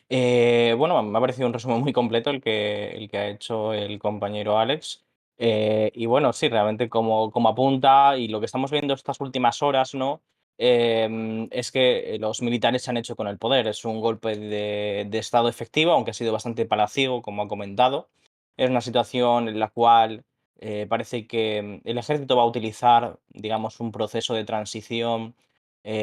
Bueno, me ha parecido un resumen muy completo el que ha hecho el compañero Alex. Y bueno, sí, realmente como apunta y lo que estamos viendo estas últimas horas, ¿no? Es que los militares se han hecho con el poder. Es un golpe de Estado efectivo, aunque ha sido bastante palaciego, como ha comentado. Es una situación en la cual parece que el ejército va a utilizar, digamos, un proceso de transición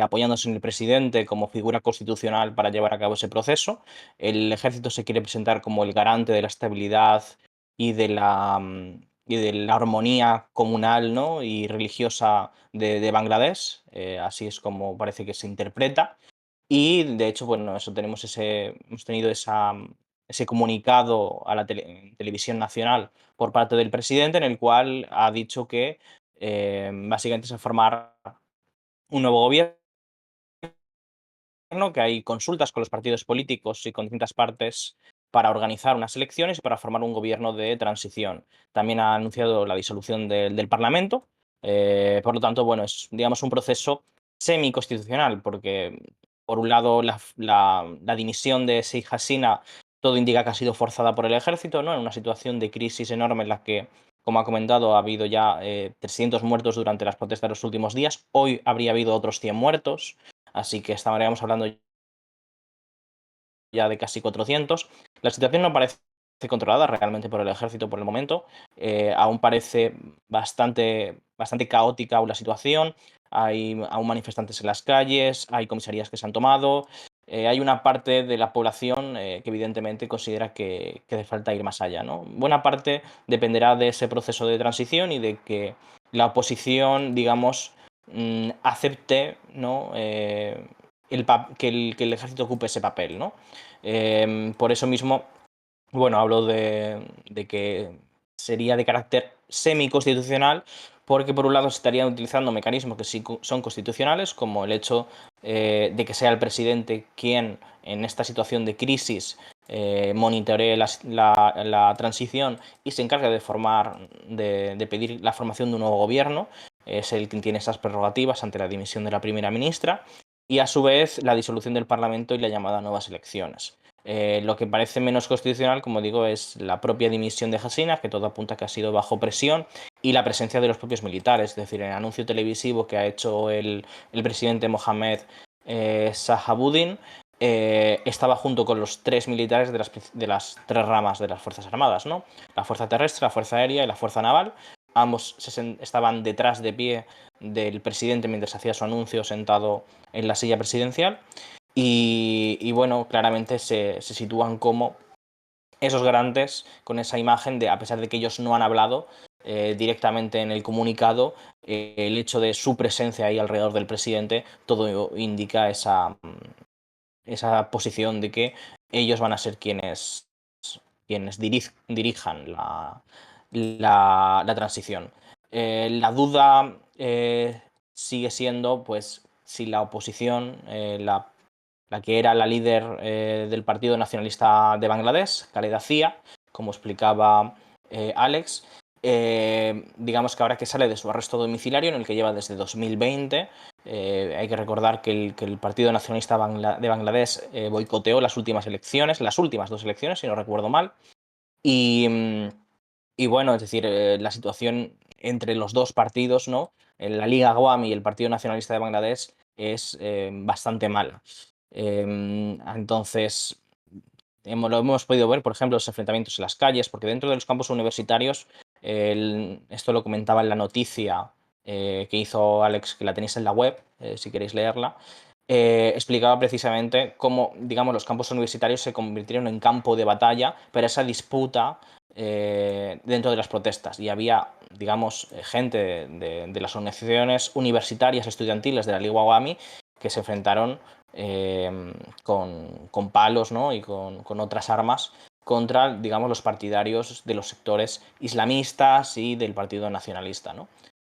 apoyándose en el presidente como figura constitucional para llevar a cabo ese proceso. El ejército se quiere presentar como el garante de la estabilidad y de la armonía comunal, ¿no? y religiosa de Bangladesh. Así es como parece que se interpreta. Y de hecho, bueno, hemos tenido ese comunicado a la televisión nacional por parte del presidente, en el cual ha dicho que básicamente se va a formar un nuevo gobierno, que hay consultas con los partidos políticos y con distintas partes para organizar unas elecciones y para formar un gobierno de transición. También ha anunciado la disolución del Parlamento. Por lo tanto, bueno, es, digamos, un proceso semi-constitucional, porque por un lado la dimisión de Sheikh Hasina todo indica que ha sido forzada por el ejército, ¿no? En una situación de crisis enorme en la que, como ha comentado, ha habido ya 300 muertos durante las protestas de los últimos días. Hoy habría habido otros 100 muertos. Así que estaríamos hablando ya de casi 400. La situación no parece controlada realmente por el ejército por el momento. Aún parece bastante caótica aún la situación. Hay aún manifestantes en las calles, hay comisarías que se han tomado. Hay una parte de la población que evidentemente considera que hace falta ir más allá, ¿no? Buena parte dependerá de ese proceso de transición y de que la oposición, digamos, acepte, ¿no? Que el ejército ocupe ese papel, ¿no? Por eso mismo, bueno, hablo de que sería de carácter semiconstitucional, porque por un lado se estarían utilizando mecanismos que sí son constitucionales, como el hecho de que sea el presidente quien en esta situación de crisis monitoree la transición y se encargue de pedir la formación de un nuevo gobierno. Es el quien tiene esas prerrogativas ante la dimisión de la primera ministra y a su vez la disolución del Parlamento y la llamada a nuevas elecciones. Lo que parece menos constitucional, como digo, es la propia dimisión de Hasina, que todo apunta que ha sido bajo presión, y la presencia de los propios militares. Es decir, en el anuncio televisivo que ha hecho el presidente Mohamed Sahabuddin, estaba junto con los tres militares de las tres ramas de las Fuerzas Armadas, ¿no? La Fuerza Terrestre, la Fuerza Aérea y la Fuerza Naval. Ambos estaban detrás de pie del presidente mientras hacía su anuncio sentado en la silla presidencial. Y bueno, claramente se sitúan como esos garantes con esa imagen de, a pesar de que ellos no han hablado directamente en el comunicado, el hecho de su presencia ahí alrededor del presidente, todo indica esa posición de que ellos van a ser quienes dirijan la transición. La duda sigue siendo, pues, si la oposición, la que era la líder del Partido Nacionalista de Bangladesh, Khaleda Zia, como explicaba Alex, digamos que ahora que sale de su arresto domiciliario, en el que lleva desde 2020, hay que recordar que el Partido Nacionalista de Bangladesh boicoteó las últimas elecciones, las últimas dos elecciones, si no recuerdo mal, y, y bueno, es decir, la situación entre los dos partidos, ¿no? En la Liga Awami y el Partido Nacionalista de Bangladesh es bastante mala. Entonces, lo hemos podido ver, por ejemplo, los enfrentamientos en las calles, porque dentro de los campus universitarios, esto lo comentaba en la noticia que hizo Alex, que la tenéis en la web, si queréis leerla, explicaba precisamente cómo, digamos, los campos universitarios se convirtieron en campo de batalla, pero esa disputa dentro de las protestas. Y había, digamos, gente de las organizaciones universitarias estudiantiles de la Liga Awami que se enfrentaron con palos, ¿no? y con otras armas contra, digamos, los partidarios de los sectores islamistas y del Partido Nacionalista, ¿no?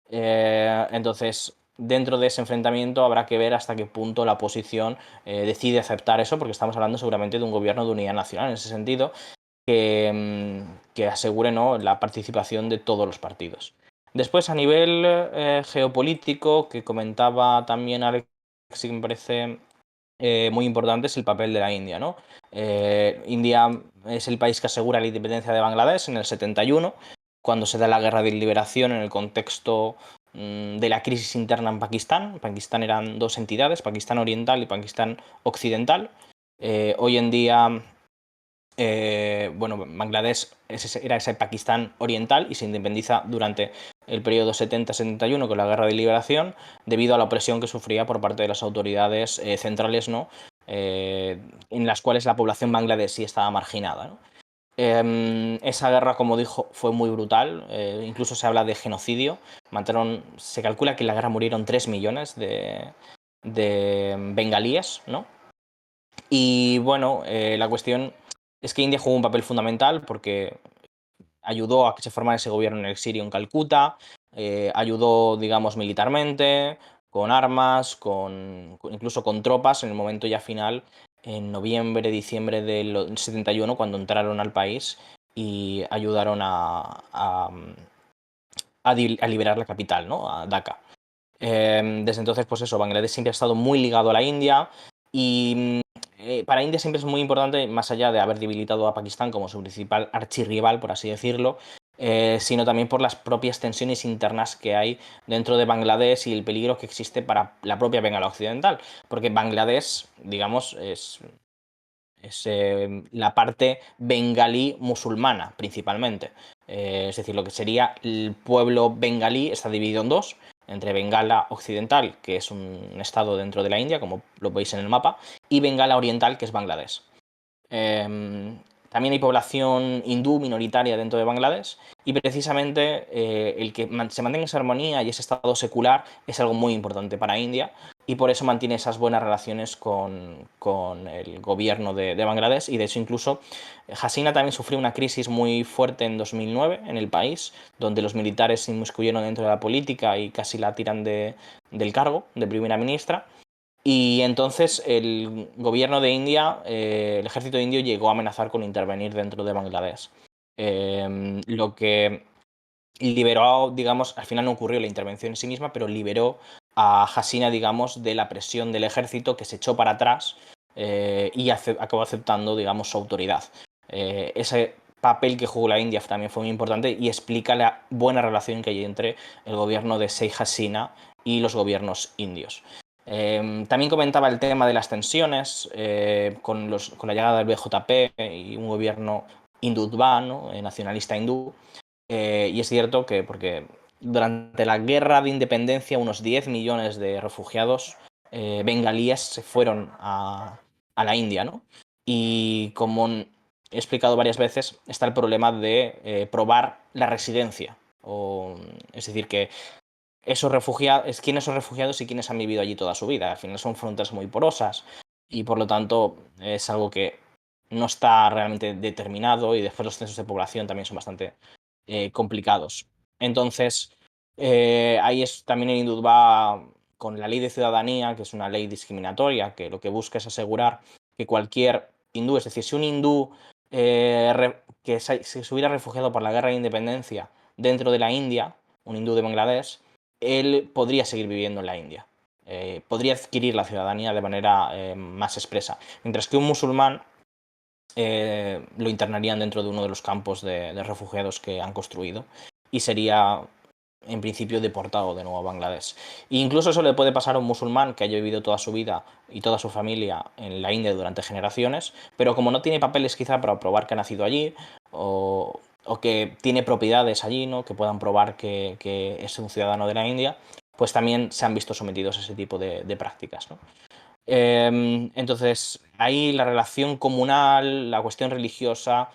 Entonces, dentro de ese enfrentamiento habrá que ver hasta qué punto la oposición decide aceptar eso, porque estamos hablando seguramente de un gobierno de unidad nacional en ese sentido, que asegure, ¿no? la participación de todos los partidos. Después, a nivel geopolítico, que comentaba también Alex, sí que me parece muy importante es el papel de la India, ¿no? India es el país que asegura la independencia de Bangladesh en el 71, cuando se da la guerra de liberación en el contexto de la crisis interna en Pakistán. Pakistán eran dos entidades, Pakistán Oriental y Pakistán Occidental. Hoy en día, bueno, Bangladesh era ese Pakistán Oriental y se independiza durante el periodo 70-71 con la guerra de liberación debido a la opresión que sufría por parte de las autoridades centrales, ¿no? En las cuales la población bangladesí estaba marginada, ¿no? Esa guerra, como dijo, fue muy brutal, incluso se habla de genocidio. Se calcula que en la guerra murieron 3 millones de bengalíes, ¿no? Y bueno, la cuestión es que India jugó un papel fundamental porque ayudó a que se formara ese gobierno en el exilio en Calcuta, ayudó, digamos, militarmente, con armas, incluso con tropas en el momento ya final, en noviembre, diciembre del 71, cuando entraron al país y ayudaron a liberar la capital, ¿no? A Dhaka. Desde entonces, pues eso, Bangladesh siempre ha estado muy ligado a la India y para India siempre es muy importante, más allá de haber debilitado a Pakistán como su principal archirrival, por así decirlo, sino también por las propias tensiones internas que hay dentro de Bangladesh y el peligro que existe para la propia Bengala Occidental, porque Bangladesh, digamos, es la parte bengalí musulmana principalmente. Es decir, lo que sería el pueblo bengalí está dividido en dos, entre Bengala Occidental, que es un estado dentro de la India, como lo veis en el mapa, y Bengala Oriental, que es Bangladesh. Eh, También hay población hindú minoritaria dentro de Bangladesh y precisamente el que se mantenga esa armonía y ese estado secular es algo muy importante para India y por eso mantiene esas buenas relaciones con el gobierno de Bangladesh y de hecho incluso Hasina también sufrió una crisis muy fuerte en 2009 en el país donde los militares se inmiscuyeron dentro de la política y casi la tiran del cargo de primera ministra. Y entonces el gobierno de India, el ejército indio llegó a amenazar con intervenir dentro de Bangladesh. Lo que liberó, digamos, al final no ocurrió la intervención en sí misma, pero liberó a Hasina, digamos, de la presión del ejército que se echó para atrás y acabó aceptando, digamos, su autoridad. Ese papel que jugó la India también fue muy importante y explica la buena relación que hay entre el gobierno de Sheikh Hasina y los gobiernos indios. También comentaba el tema de las tensiones con la llegada del BJP y un gobierno hindutva, ¿no? Nacionalista hindú. Y es cierto que porque durante la guerra de independencia unos 10 millones de refugiados bengalíes se fueron a la India, ¿no? Y como he explicado varias veces, está el problema de probar la residencia. Es decir, que esos refugiados, quiénes son refugiados y quiénes han vivido allí toda su vida. Al final son fronteras muy porosas y por lo tanto es algo que no está realmente determinado y después los censos de población también son bastante complicados. Entonces, ahí también el hindú va con la ley de ciudadanía, que es una ley discriminatoria, que lo que busca es asegurar que cualquier hindú, es decir, si un hindú que se hubiera refugiado por la guerra de independencia dentro de la India, un hindú de Bangladesh, él podría seguir viviendo en la India. Podría adquirir la ciudadanía de manera más expresa. Mientras que un musulmán lo internarían dentro de uno de los campos de refugiados que han construido y sería en principio deportado de nuevo a Bangladesh. E incluso eso le puede pasar a un musulmán que haya vivido toda su vida y toda su familia en la India durante generaciones, pero como no tiene papeles quizá para probar que ha nacido allí o que tiene propiedades allí, ¿no? Que puedan probar que es un ciudadano de la India, pues también se han visto sometidos a ese tipo de prácticas, ¿no? Entonces, ahí la relación comunal, la cuestión religiosa,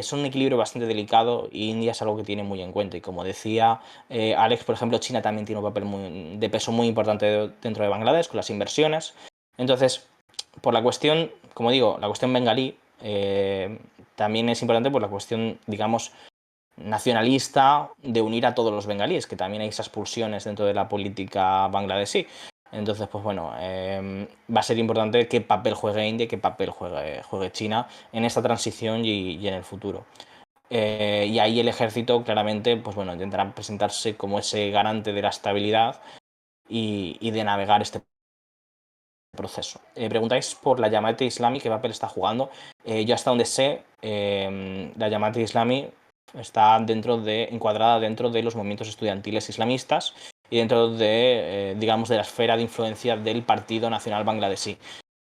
son un equilibrio bastante delicado y India es algo que tiene muy en cuenta. Y como decía Alex, por ejemplo, China también tiene un papel de peso muy importante dentro de Bangladesh con las inversiones. Entonces, por la cuestión, como digo, la cuestión bengalí también es importante por la cuestión, digamos, nacionalista de unir a todos los bengalíes, que también hay esas pulsiones dentro de la política bangladesí. Entonces, pues bueno, va a ser importante qué papel juegue India y qué papel juegue China en esta transición y en el futuro. Y ahí el ejército claramente, pues bueno, intentará presentarse como ese garante de la estabilidad y de navegar este proceso. Preguntáis por la Jamaat Islami que Apple está jugando. Yo hasta donde sé, la Jamaat Islami está encuadrada dentro de los movimientos estudiantiles islamistas y dentro de, digamos, de la esfera de influencia del Partido Nacional Bangladesí.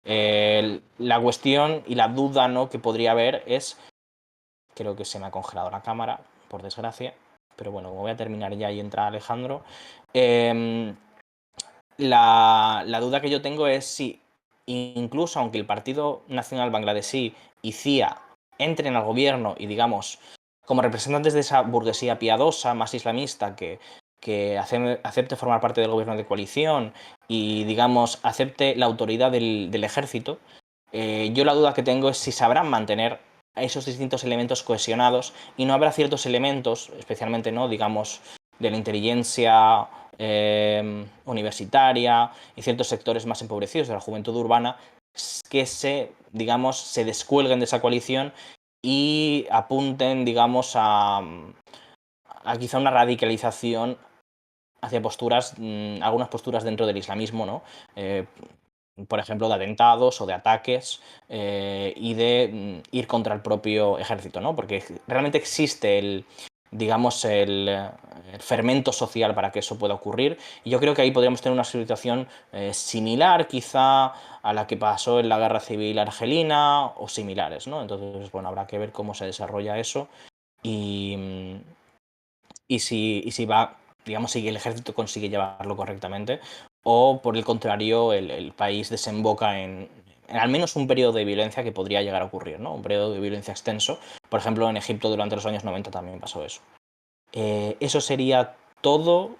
La cuestión y la duda, ¿no?, que podría haber es, creo que se me ha congelado la cámara, por desgracia, pero bueno, voy a terminar ya y entra Alejandro. La duda que yo tengo es si, incluso aunque el Partido Nacional Bangladesí y CIA entren al gobierno y, digamos, como representantes de esa burguesía piadosa, más islamista, que acepte formar parte del gobierno de coalición y, digamos, acepte la autoridad del ejército, yo la duda que tengo es si sabrán mantener a esos distintos elementos cohesionados y no habrá ciertos elementos, especialmente, ¿no?, digamos, de la inteligencia universitaria y ciertos sectores más empobrecidos de la juventud urbana que digamos, se descuelguen de esa coalición y apunten, digamos, a quizá una radicalización hacia posturas, algunas posturas dentro del islamismo, ¿no? Por ejemplo, de atentados o de ataques y de ir contra el propio ejército, ¿no? Porque realmente existe digamos, el fermento social para que eso pueda ocurrir. Y yo creo que ahí podríamos tener una situación similar, quizá, a la que pasó en la Guerra Civil Argelina o similares, ¿no? Entonces, bueno, habrá que ver cómo se desarrolla eso y, y si va, digamos, si el ejército consigue llevarlo correctamente o, por el contrario, el país desemboca en al menos un periodo de violencia que podría llegar a ocurrir, ¿no? Un periodo de violencia extenso. Por ejemplo, en Egipto durante los años 90 también pasó eso. Eso sería todo.